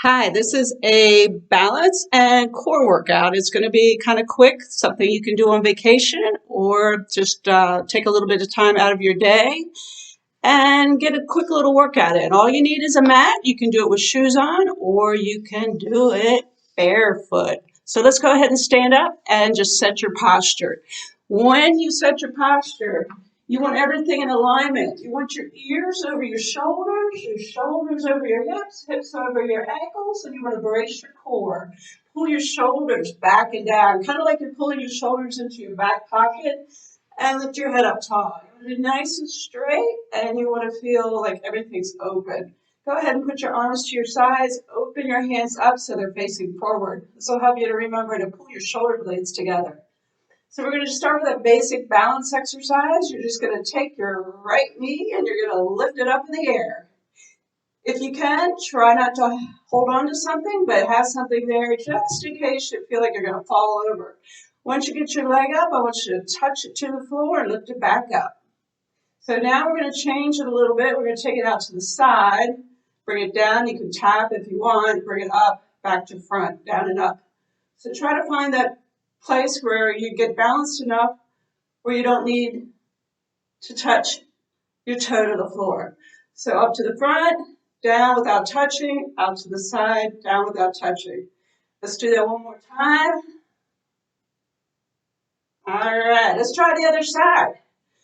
Hi, this is a balance and core workout. It's going to be kind of quick, something you can do on vacation or just take a little bit of time out of your day and get a quick little workout in. All you need is a mat. You can do it with shoes on or you can do it barefoot. So let's go ahead and stand up and just set your posture. When you set your posture, you want everything in alignment. You want your ears over your shoulders over your hips over your ankles, and you want to brace your core. Pull your shoulders back and down, kind of like you're pulling your shoulders into your back pocket, and lift your head up tall. You want to be nice and straight, and you want to feel like everything's open. Go ahead and put your arms to your sides. Open your hands up so they're facing forward. This will help you to remember to pull your shoulder blades together. So we're going to start with a basic balance exercise. You're just going to take your right knee and you're going to lift it up in the air. If you can, try not to hold on to something, but have something there just in case you feel like you're going to fall over. Once you get your leg up, I want you to touch it to the floor and lift it back up. So now we're going to change it a little bit. We're going to take it out to the side, bring it down. You can tap if you want, bring it up, back to front, down and up. So try to find that place where you get balanced enough where you don't need to touch your toe to the floor. So up to the front, down without touching, out to the side, down without touching. Let's do that one more time. All right, let's try the other side.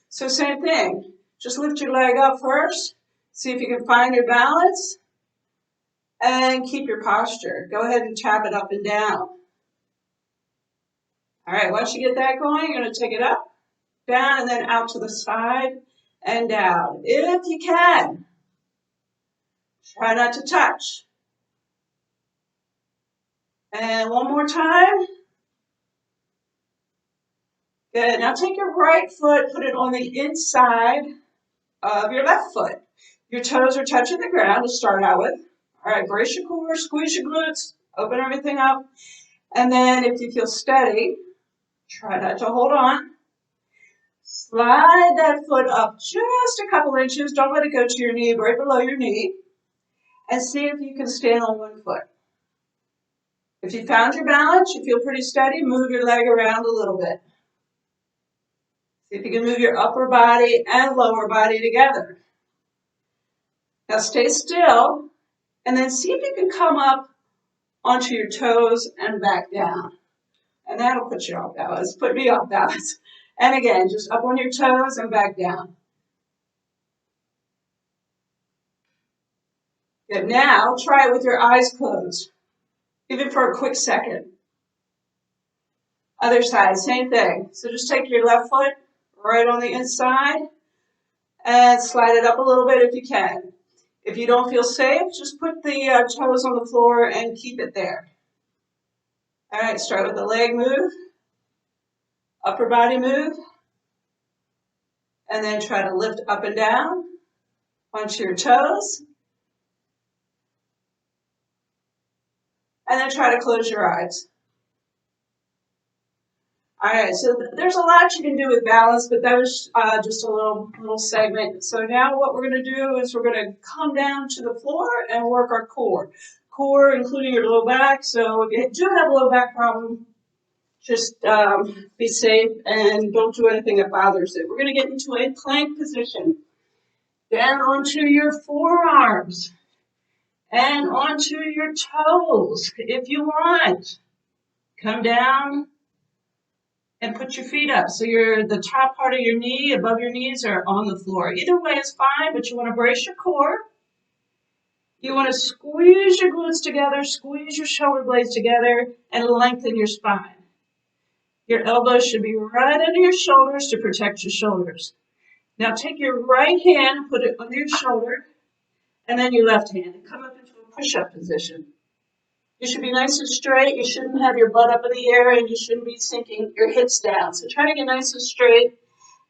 So same thing, just lift your leg up first, see if you can find your balance, and keep your posture. Go ahead and tap it up and down. All right, once you get that going, you're going to take it up, down, and then out to the side and down. If you can, try not to touch. And one more time. Good. Now take your right foot, put it on the inside of your left foot. Your toes are touching the ground to start out with. All right, brace your core, squeeze your glutes, open everything up. And then if you feel steady, try not to hold on. Slide that foot up just a couple inches. Don't let it go to your knee, right below your knee. And see if you can stand on one foot. If you found your balance, you feel pretty steady, move your leg around a little bit. See if you can move your upper body and lower body together. Now stay still, and then see if you can come up onto your toes and back down. And that'll put you off balance, put me off balance. And again, just up on your toes and back down. Good. Now try it with your eyes closed, even for a quick second. Other side, same thing. So just take your left foot right on the inside and slide it up a little bit if you can. If you don't feel safe, just put the toes on the floor and keep it there. All right, start with the leg move, upper body move, and then try to lift up and down onto your toes. And then try to close your eyes. All right, so there's a lot you can do with balance, but that was just a little segment. So now what we're going to do is we're going to come down to the floor and work our core. Core, including your low back. So if you do have a low back problem, just be safe and don't do anything that bothers it. We're going to get into a plank position. Down onto your forearms and onto your toes if you want. Come down and put your feet up. So the top part of your knee, above your knees are on the floor. Either way is fine, but you want to brace your core. You want to squeeze your glutes together, squeeze your shoulder blades together, and lengthen your spine. Your elbows should be right under your shoulders to protect your shoulders. Now take your right hand, put it under your shoulder, and then your left hand, and come up into a push-up position. You should be nice and straight. You shouldn't have your butt up in the air, and you shouldn't be sinking your hips down. So try to get nice and straight,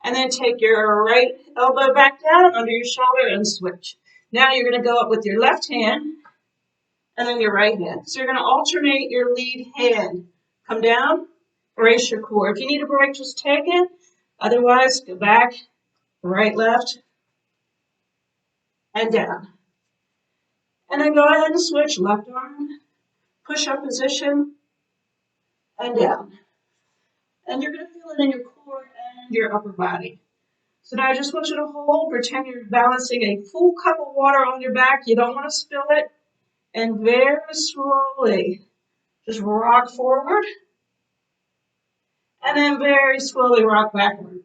and then take your right elbow back down under your shoulder and switch. Now you're going to go up with your left hand and then your right hand. So you're going to alternate your lead hand. Come down, brace your core. If you need a break, just take it. Otherwise, go back, right, left, and down. And then go ahead and switch left arm, push-up position, and down. And you're going to feel it in your core and your upper body. So now I just want you to hold, pretend you're balancing a full cup of water on your back. You don't want to spill it. And very slowly, just rock forward. And then very slowly rock backward.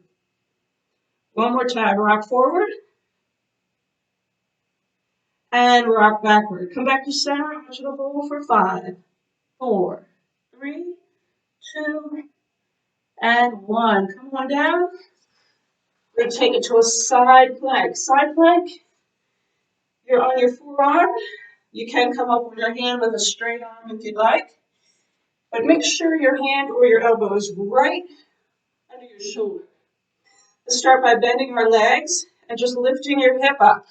One more time, rock forward. And rock backward. Come back to center. I want you to hold for 5, 4, 3, 2, and 1. Come on down. We're going to take it to a side plank. Side plank, you're on your forearm. You can come up with your hand with a straight arm if you'd like. But make sure your hand or your elbow is right under your shoulder. Let's start by bending our legs and just lifting your hip up.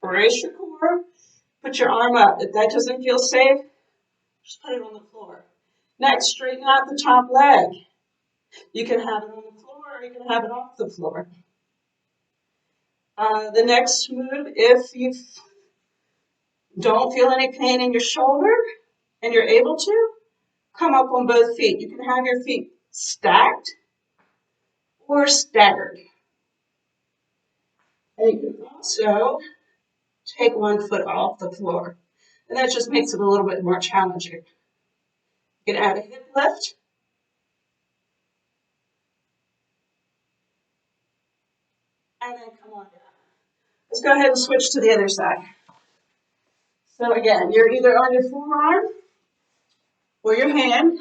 Brace your core. Put your arm up. If that doesn't feel safe, just put it on the floor. Next, straighten out the top leg. You can have it on the floor or you can have it off the floor. The next move, if you don't feel any pain in your shoulder and you're able to, come up on both feet. You can have your feet stacked or staggered. And you can also take one foot off the floor. And that just makes it a little bit more challenging. You can add a hip lift. And then come on down. Let's go ahead and switch to the other side. So again, you're either on your forearm or your hand,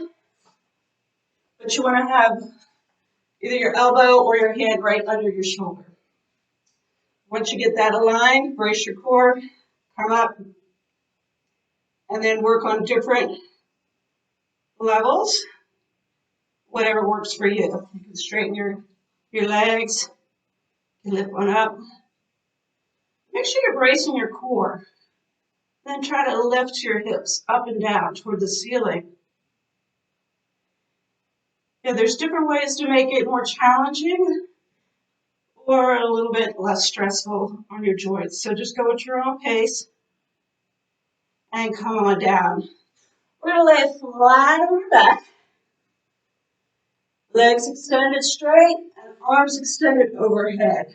but you want to have either your elbow or your hand right under your shoulder. Once you get that aligned, brace your core, come up, and then work on different levels, whatever works for you. You can straighten your legs, you lift one up. Make sure you're bracing your core. Then try to lift your hips up and down toward the ceiling. Yeah, there's different ways to make it more challenging or a little bit less stressful on your joints. So just go at your own pace and come on down. We're going to lay flat on your back. Legs extended straight and arms extended overhead.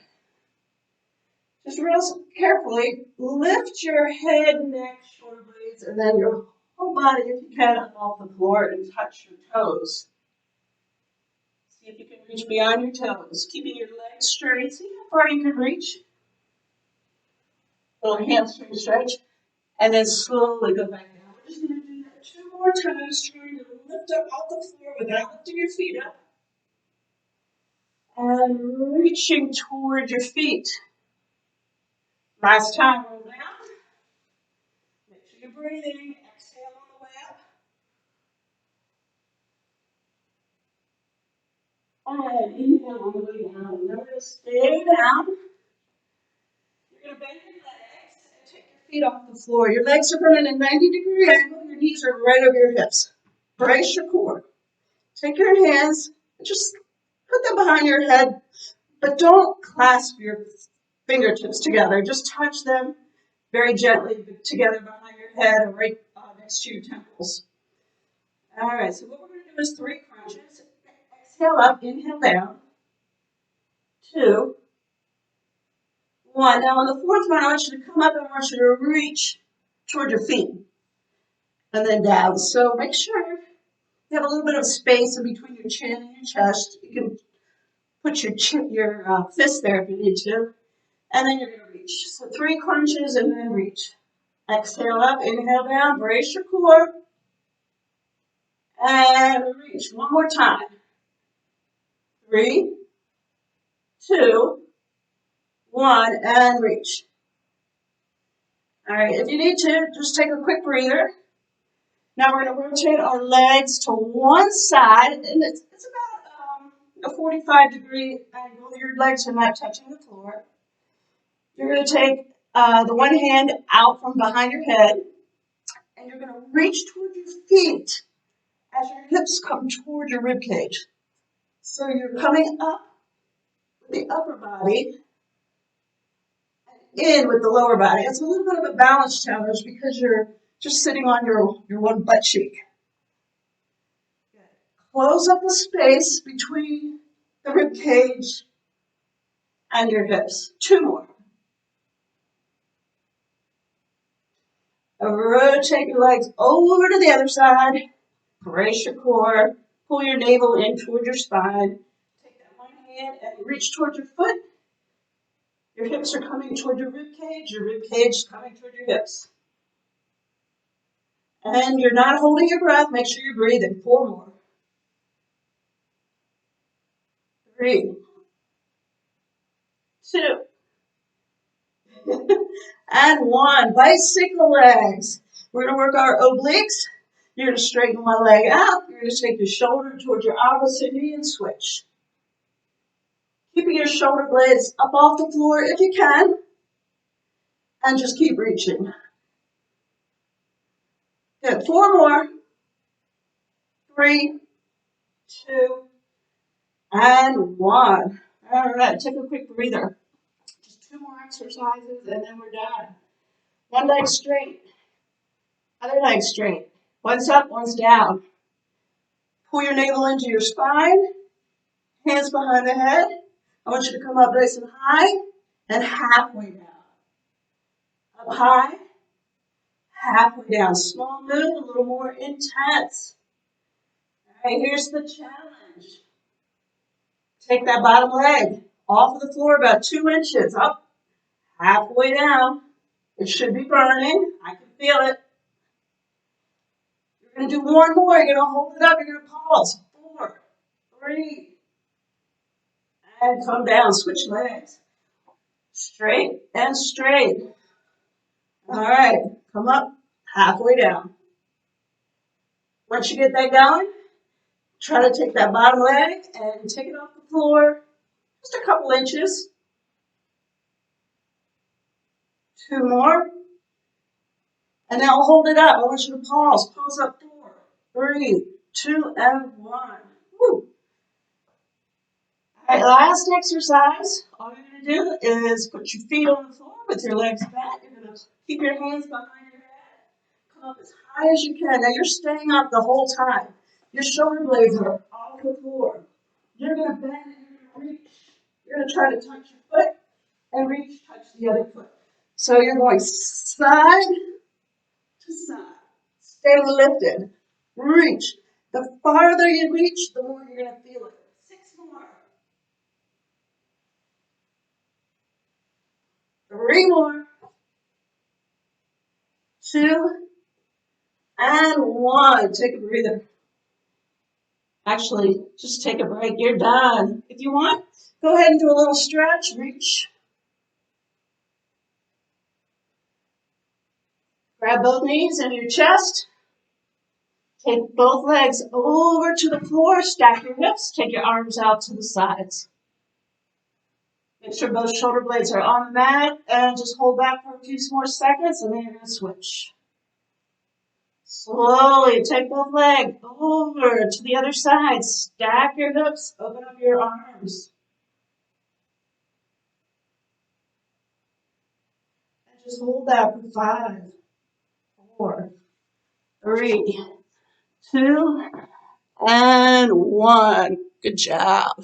Just real carefully lift your head, neck, shoulder blades, and then your whole body, if you can, up off the floor and touch your toes. See if you can reach beyond your toes, keeping your legs straight. See how far you can reach. Little hamstring stretch, and then slowly go back down. We're just going to do that 2 more times, trying to lift up off the floor without lifting your feet up. And reaching toward your feet. Last time, roll down. Make sure you're breathing. Exhale on the way up. And inhale on the way down. Remember to stay down. You're going to bend your legs and take your feet off the floor. Your legs are from a 90-degree angle. Your knees are right over your hips. Brace your core. Take your hands and just put them behind your head, but don't clasp your fingertips together. Just touch them very gently together behind your head or right next to your temples. All right, so what we're going to do is 3 crunches. Exhale up, inhale down. 2, 1. Now on the 4th one, I want you to come up and I want you to reach toward your feet and then down. So make sure you have a little bit of space in between your chin and your chest. You can put your fist there if you need to. And then you're going to reach. So 3 crunches and then reach. Exhale up, inhale down, brace your core. And reach. One more time. 3, 2, 1, and reach. All right, if you need to, just take a quick breather. Now we're going to rotate our legs to one side, and it's about a 45-degree angle. Your legs are not touching the floor. You're going to take the one hand out from behind your head, and you're going to reach toward your feet as your hips come toward your rib cage. So you're coming up with the upper body, and in with the lower body. It's a little bit of a balance challenge because you're just sitting on your one butt cheek. Close up the space between the rib cage and your hips. 2 more. Rotate your legs over to the other side. Brace your core. Pull your navel in toward your spine. Take that one hand and reach toward your foot. Your hips are coming toward your rib cage is coming toward your hips. And you're not holding your breath. Make sure you're breathing. 4 more. 3, 2, and 1. Bicycle legs. We're going to work our obliques. You're going to straighten one leg out. You're going to take your shoulder towards your opposite knee and switch. Keeping your shoulder blades up off the floor if you can. And just keep reaching. Good. 4 more. 3, 2, and 1. All right. Take a quick breather. Just 2 more exercises and then we're done. One leg straight. Other leg straight. One's up, one's down. Pull your navel into your spine. Hands behind the head. I want you to come up nice and high and halfway down. Up high, halfway down. Small move, a little more intense. All right, here's the challenge. Take that bottom leg off of the floor about 2 inches. Up, halfway down. It should be burning. I can feel it. You're going to do 1 more. You're going to hold it up. You're going to pause. 4, 3, and come down. Switch legs. Straight and straight. All right, come up, halfway down. Once you get that going, try to take that bottom leg and take it off the floor just a couple inches. 2 more. And now hold it up. I want you to pause. Pause up. 4, 3, 2, and 1. Woo. All right, last exercise. All you're going to do is put your feet on the floor with your legs back. You're going to keep your hands behind your head. Come up as high as you can. Now you're staying up the whole time. Your shoulder blades are off the floor. You're going to bend and you're going to reach. You're going to try to touch your foot and reach, touch the other foot. So you're going side to side. Stay lifted. Reach. The farther you reach, the more you're going to feel it. 6 more. 3 more. 2, and 1. Take a breather. Actually, just take a break. You're done. If you want, go ahead and do a little stretch. Reach. Grab both knees into your chest. Take both legs over to the floor. Stack your hips. Take your arms out to the sides. Make sure both shoulder blades are on the mat. And just hold back for a few more seconds. And then you're going to switch. Slowly take both legs over to the other side. Stack your hips. Open up your arms. And just hold that for 5, 4, 3, 2, and 1. Good job.